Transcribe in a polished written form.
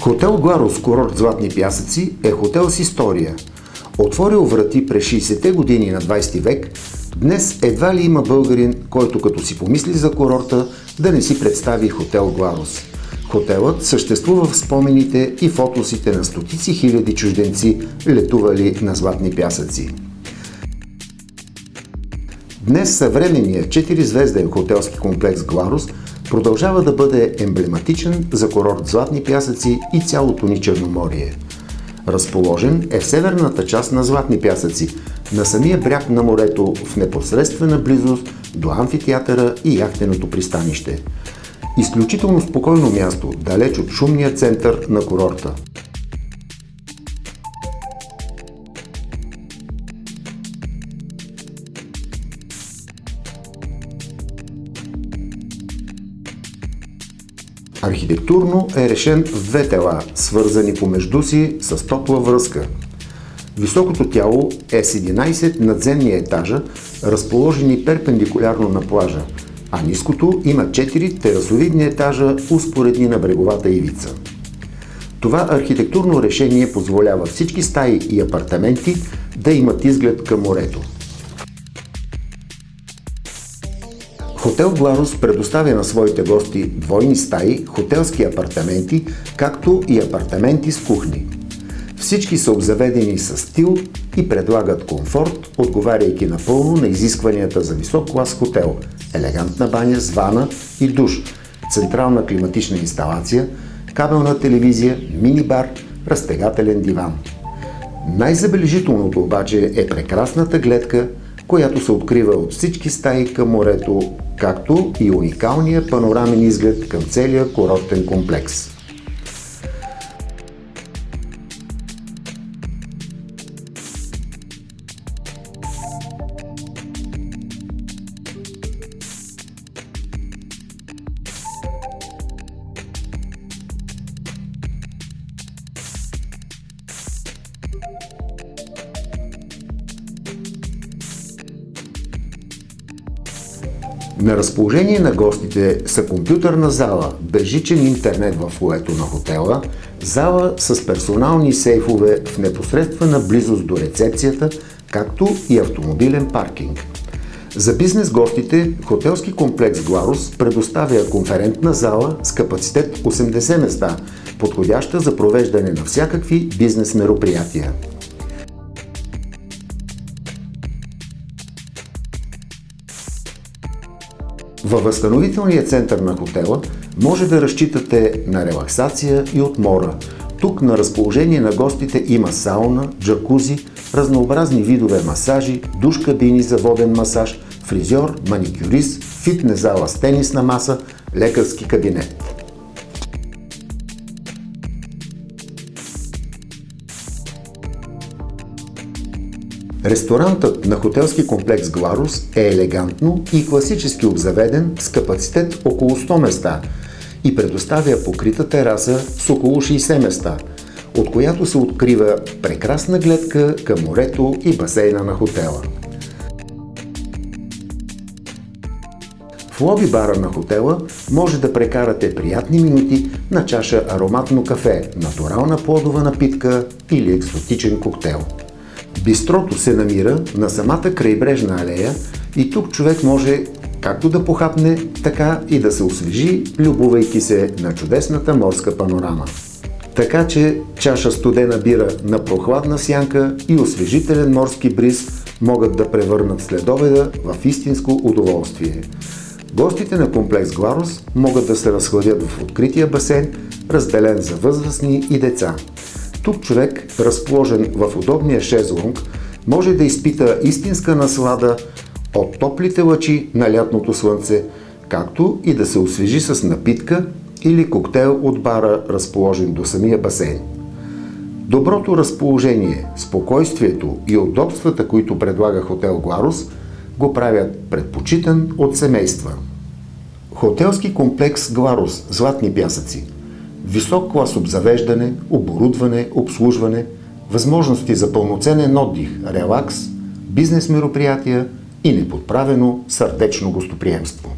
Хотел Гларус, курорт Златни пясъци, е хотел с история. Отворил врати през 60-те години на 20 век, днес едва ли има българин, който като си помисли за курорта, да не си представи хотел Гларус. Хотелът съществува в спомените и фотосите на стотици хиляди чужденци, летували на Златни пясъци. Днес съвременният 4-звезден хотелски комплекс Гларус продължава да бъде емблематичен за курорт Златни пясъци и цялото ни Черноморие. Разположен е в северната част на Златни пясъци, на самия бряг на морето, в непосредствена близост до амфитеатъра и яхтеното пристанище. Изключително спокойно място, далеч от шумния център на курорта. Архитектурно е решен в две тела, свързани помежду си с топла връзка. Високото тяло е с 11 надземни етажа, разположени перпендикулярно на плажа, а ниското има 4 терасовидни етажа, успоредни на бреговата ивица. Това архитектурно решение позволява всички стаи и апартаменти да имат изглед към морето. Хотел Гларус предоставя на своите гости двойни стаи, хотелски апартаменти, както и апартаменти с кухни. Всички са обзаведени с стил и предлагат комфорт, отговаряйки напълно на изискванията за висок клас хотел, елегантна баня с вана и душ, централна климатична инсталация, кабелна телевизия, мини-бар, разтегателен диван. Най-забележителното обаче е прекрасната гледка, която се открива от всички стаи към морето, както и уникалния панорамен изглед към целия курортен комплекс. На разположение на гостите са компютърна зала, безжичен интернет в фоайето на хотела, зала с персонални сейфове в непосредствена близост до рецепцията, както и автомобилен паркинг. За бизнес гостите хотелски комплекс Гларус предоставя конферентна зала с капацитет 80 места, подходяща за провеждане на всякакви бизнес мероприятия. Във възстановителния център на хотела може да разчитате на релаксация и отмора. Тук на разположение на гостите има сауна, джакузи, разнообразни видове масажи, душ кабини за воден масаж, фризьор, маникюрист, фитнес зала с тенисна маса, лекарски кабинет. Ресторантът на хотелски комплекс Гларус е елегантно и класически обзаведен с капацитет около 100 места и предоставя покрита тераса с около 60 места, от която се открива прекрасна гледка към морето и басейна на хотела. В лоби-бара на хотела може да прекарате приятни минути на чаша ароматно кафе, натурална плодова напитка или екзотичен коктейл. Бистрото се намира на самата крайбрежна алея и тук човек може както да похапне, така и да се освежи, любувайки се на чудесната морска панорама. Така че чаша студена бира на прохладна сянка и освежителен морски бриз могат да превърнат следобеда в истинско удоволствие. Гостите на комплекс Гларус могат да се разхладят в открития басейн, разделен за възрастни и деца. Тук човек, разположен в удобния шезлонг, може да изпита истинска наслада от топлите лъчи на лятното слънце, както и да се освежи с напитка или коктейл от бара, разположен до самия басейн. Доброто разположение, спокойствието и удобствата, които предлага хотел Гларус, го правят предпочитан от семейства. Хотелски комплекс Гларус, Златни пясъци. Висок клас обзавеждане, оборудване, обслужване, възможности за пълноценен отдих, релакс, бизнес мероприятия и неподправено сърдечно гостоприемство.